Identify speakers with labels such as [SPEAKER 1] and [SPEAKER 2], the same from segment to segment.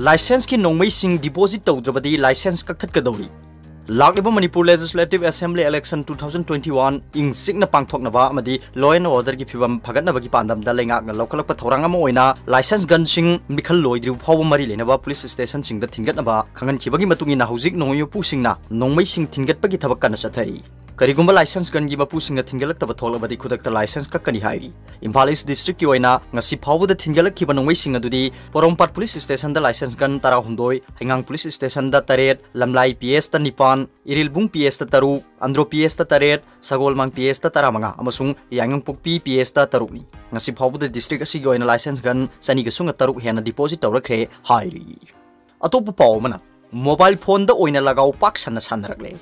[SPEAKER 1] licence की नोंमैसिंग deposit तौद्रबदी लाइसेंस कक्थटकदौरी लाक्लिबा मणिपुर लेजिस्लेटिव असेंबली इलेक्शन 2021 इंग सिग्न पांगथोकनबा अमदी लॉ एंड ऑर्डर की फिबम फगटनबगी पांदमदा लेंगाकना लौखलकपा थौरांग अमा ओइना लाइसेंस गनसिंग मिखल लोइद्रिउ फाव मरी लेनबा पुलिस स्टेशन सिंगदा थिंगटनबा खंगनखिबगी मतुंगिना हौजिक नोंमैयु पुसिंगना नोंमैसिंग थिंगटपगी थबक कना चथरी करिगुंबा लाइसेंस गन की मपुसिंग थिंगलक्तबा थोलबदी खुदक्ता लाइसेंस कक्कनी हाइरी इम्फाल ईस्ट डिस्ट्रिक्ट की ओइना ngasi फावबदा थिंगलक्खिबा नोंमैसिंग अदुदी पोरोंपाट पुलिस स्टेशन दा लाइसेंस गन 12 हेंगांग पुलिस स्टेशन दा 3 लमलाई पीएस दा 9 इरिलबुंग पीएस दा 3 अंद्रो पीएस दा 3 सगोलमांग पीएस दा 15 अमसुंग यांगंगपुकपी पीएस दा 3 नि ngasi फावबदा डिस्ट्रिक्ट असि ओइना लाइसेंस गन सनी गसुंग 3 हेना डिपोजिट तौरख्रे हाइरी अतोप पावमना मोबाइल फोन दा ओइना लगाव पाक सन्ना सानरकले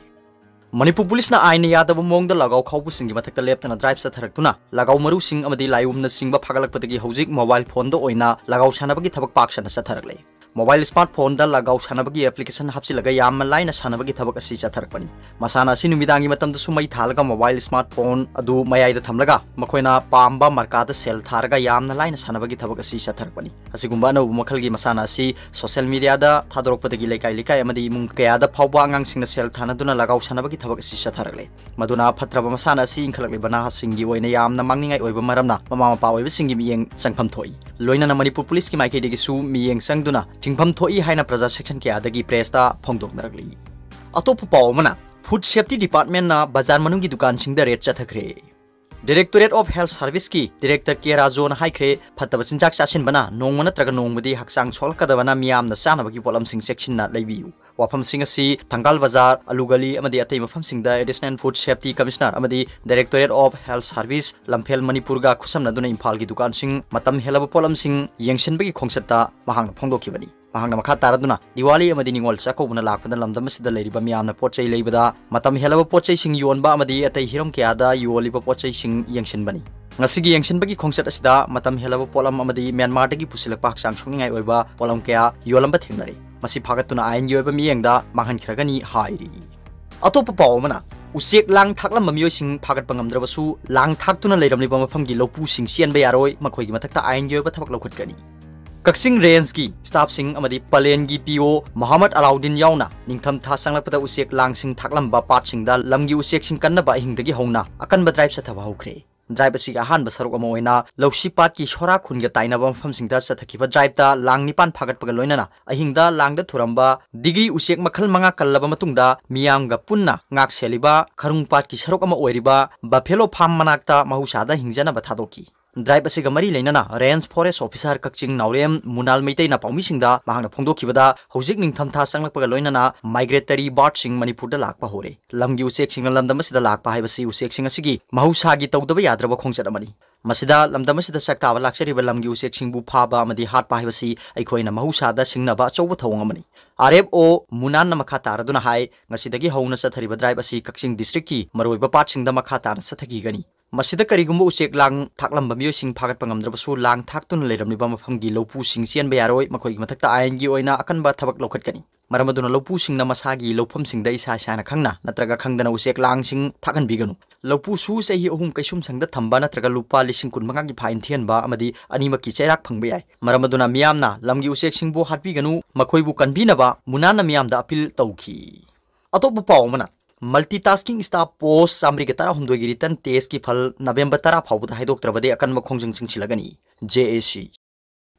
[SPEAKER 1] मणिपुर पुलिस आईन यादव मोंग लगाव खाउबसिंग मथक्ता लेप्तना ड्राइव चथरक्तुना लगाव मरुसिंग अमदी लाइवुमना सिंगबा फागलकपदगी हौजिक मोबाइल फोन दा ओइना लगाव सानबगी थबक पाक सना चथरकले मोबाइल स्मार्टफोन दा लगाव सानबगी एप्लीकेशन हापसिलगा याम लाइना सानबगी थबक असि चथरकपनी मसाना असि नुमिदांगी मतमदा सुमई थालगा मोबाइल स्मार्टफोन अदु मयाइदा थमलगा मखोइना पाम्बा मार्कादा सेल थारगा यामना लाइना सानबगी थबक असि चथरकपनी असिगुंबा अनौब मखलगी मसाना असि सोशल मीडिया दा थादोरकपदगी लेकाई लेकाई अमदी इमुंग कयादा फावबा आंगांसिंगना सेल थानादुना लगाव सानबगी थबक असि चथरकले मदुना फत्रबा मसाना असि इंखलकलिबा नाहासिंगी ओइना यामना मांगनिंगाई ओइबा मरमना ममा मपा ओइबसिंगी मियेंग संगफम थोई लोइना मणिपुर पुलिस की माइकेदेगिसु मियेंग संगदुना थिंगफम थोई हाइना प्रजा सेक्शन के आदगी प्रेसता फोंगदोकनरगली अतोप पावमना फूड सेफ्टी डिपार्टमेंट ना बाजार मनुंगी दुकान सिंगदा रेट चथखरे डायरेक्टोरेट ऑफ हेल्थ सर्विस की डायरेक्टर के राजोन हाइख्रे फतब चिंजाक चासिन बना नोंग नत्रगा नोंगबदी हक्सांग सोलकदबना मियामना चानबगी पोलम सिंग सेक्शन ना लेबियु वाफम सिंग असि थंगाल बाजार अलुगली अमदी अतै मफम सिंगदा एडिशनल फूड सेफ्टी कमिश्नर अमदी डायरेक्टोरेट ऑफ हेल्थ सर्विस लमफेल मणिपुर गा खुसमनदुना इम्फाल की दुकान सिंग मतम हेलब पोलम सिंग यंगशनबगी खोंगसत्ता महांग फोंदोखिबनी महांगना मखा तारदुना दिवाली अमदी निंगोल चाकोबना लाकपदा लमदम सिदा लेरिबा मियामना पोचै लेबदा मतम हेलब पोचै सिंग योनबा अमदी अतै हिरम क्यादा योलिबा पोचै सिंग यंगशनबनी ngasi yangsinbagi khongchat asida matam helaba polam amadi Myanmar dagi pusilakpa haksang sungningai oiba polam kaya yolamba thengnare masi phagatuna ain yoiba miyengda manghan khiragani hairi atopa pawmana usek lang thaklam mamioi sing phagat pangamdrabasu lang thaktuna leiramliba mafamgi lopu sing sianba yaroi makhoi gi mathakta ain yoiba thabak lokhutkani Kakching range की staff Singh अमदी पलेन की PO Mohammad Alauddin याउना निंगथम था संगलपदा उसेक लांगसिंग थाकलंबा पाटसिंगदा लमगी उसेक सिंग कन्नबा हिंगदगी हौना अकनबा drive सथबा हौख्रे drive असि अहान बसरुक अमा ओइना लौसी पाट की सोरा खुनगा ताइनाबा मफम सिंगदा सथखिबा drive ता लांग निपान फागटपगा लोइनाना अहिंगदा Langda थुरंबा degree उसेक मखल मंगा कल्लबा मतुंगदा मियामगा पुन्ना ngak सेलिबा खरुंग पाट की सरुक अमा ओइरिबा बफेलो फार्म मनाकता mahusada हिंजना बथादोकी ड्राइव असिगा मरी लेना रेंज फॉरेस्ट ऑफिसर कक्चिंग नाउरेम मुनाल मैतै ना पाउमी सिंगदा महांगना फोंदोखिबदा हौजिक निंगथमथा संगलपगा लोइनाना माइग्रेटरी बर्ड सिंग मणिपुरदा लाकपा होरे लमगी उसेक सिंग लमदमसिदा लाकपा हाइबसी उसेक सिंग असिगी mahusagi तौदबा याद्रबा खोंगचत अमनी मसिदा लमदमसिदा सक्ताबा लाक्चरिबा लमगी उसेक सिंगबु फाबा अमदी हाटपा हाइबसी अइखोइना mahusada सिंगनबा चौबा थौंग अमनी RFO मुनान मखा तारदुना हाइ ngasiदगी हौना सथरिबा ड्राइव असि कक्चिंग डिस्ट्रिक्ट की मरोइबा पार्ट सिंगदा मखा तारना सथगिगनी मसिदा करिगुंबा उचेक लांग थाकलंबा मियो सिंग फागत पंगमद्रबसु लांग थाकतुन लेरमलिबा मफमगी लौपु सिंग चेनबा यारोय मखोइगी मथक्ता आयनगी ओइना अकनबा थबक लौखटकनी मरमदुना लौपु सिंगना मसागी लौफम सिंगदा इसा साना खंगना नत्रगा खंगदना उचेक लांग सिंग थाकन बिगनु लौपु सु सही अहुम कैसुम संगदा थंबा नत्रगा लुपा लिसिंग कुनमंगा की फाइन थियनबा अमदी अनिमकी चैराक फंगबा याय मरमदुना मियामना लमगी उचेक सिंगबु हाटबिगनु मखोइबु कनबिनबा मुनाना मियामदा अपील तौखी अतोप पावमना मल्टीटास्किंग स्टाफ पोस्ट सामरिग तारा हुंदोगी रिटर्न टेस्ट की फल November 10 फाउबदा हाइदोक्त्रबदे अकनब खोंजंग सिंगसिलगनी JAC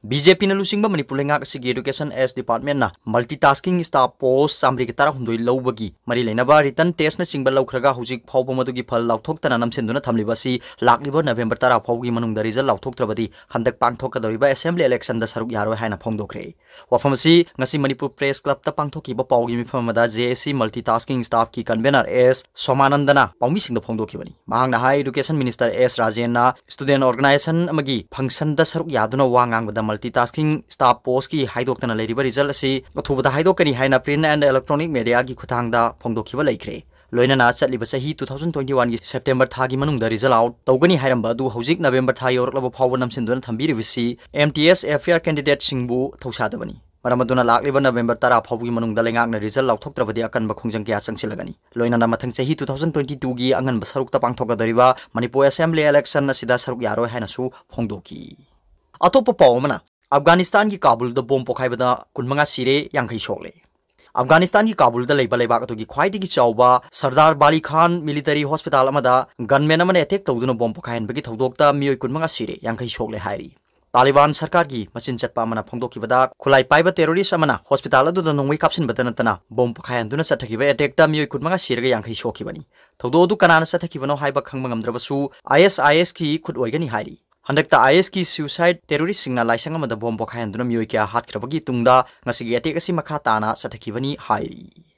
[SPEAKER 1] BJP na lusingba Manipur lengak asigi education as department na multitasking staff post samrig tara hundoi lobagi mari leinaba written test na singba laukhraga hujik phawba madugi phal laukthoktana namsenduna thamliba si lakliba November 10 phawgi manungda result lauktoktrabadi handak pangthokadoriba assembly election da saruk yaroi haina phongdokre wafam si ngasi Manipur press club ta pangthokiba pawgi mifamada JAC multitasking staff ki convener S Somanandana pawmi singda phongdokibani mahangna hai education minister S Rajen na student organization amagi function da saruk yaduna wangang da multitasking staff post की हाइदोक्तना लेरिबा result असि अथुबदा हाइदोकनी हाइना print and electronic media की खुथांगदा फोंदोखिबा लेख्रे लोइनाना चलिबा सही 2021 की सेप्टेम्बर थागी मनुंगदा रिजल्ट आउट तौगनी हाइरंबा दु हौजिक नवेंबर था योरकलबा फावबा नमसिनदुना थंबिरिबिसि MTS FAR कैंडिडेट सिंगबु थौसादबनी मरमदुना लाक्लिबा नवेंबर 10 फावगी मनुंगदा लेंगाकना रिजल्ट लाउथोक्त्रबदि अकनबा खोंजंग क्या चंगसिलगनी लोइनाना मथंग सही 2022 की अंगनबा सरुकता पांगथोकदरिबा मणिपुर असेंबली इलेक्शन असिदा सरुक यारोय हाइनासु फोंदोकी अतोप पावमना अफगानिस्तान की काबुल बोम पोखाइबदा कुनमंगा सिरे यांखै सोले अफगानिस्तान की काबुल लेबाक की ख्वाइदगी चाउबा Sardar Bali Khan military hospital gunman attack तौदुना बोम पोखाइनबगी थौदोक्ता मियोय कुनमंगा सिरे यांखै सोले हाइरी तालिबान सरकार की मचिन चटपा फोंदोखिबदा खुलाई पाइबा टेरोरिस्ट हॉस्पिटल नोंगै कापसिनबदा नतना बोम पोखाइनदुना चथखिबा एटेक्टा मियोय कुनमंगा सिरगा यांखै सोखिबनी थौदोदु कनाना चथखिबनो हाइबा खंगबा ngamdrabasu IS की खुद ओइगनी हाइरी हंदकता IS की सुसाइड टेरोरिस्ट सिंगना लाइसंग बोम पोखाइनदुना मियोय क्या हातख्रबगी तुंगदा ngasi attack asi makha tana चथखिबनी हाइरी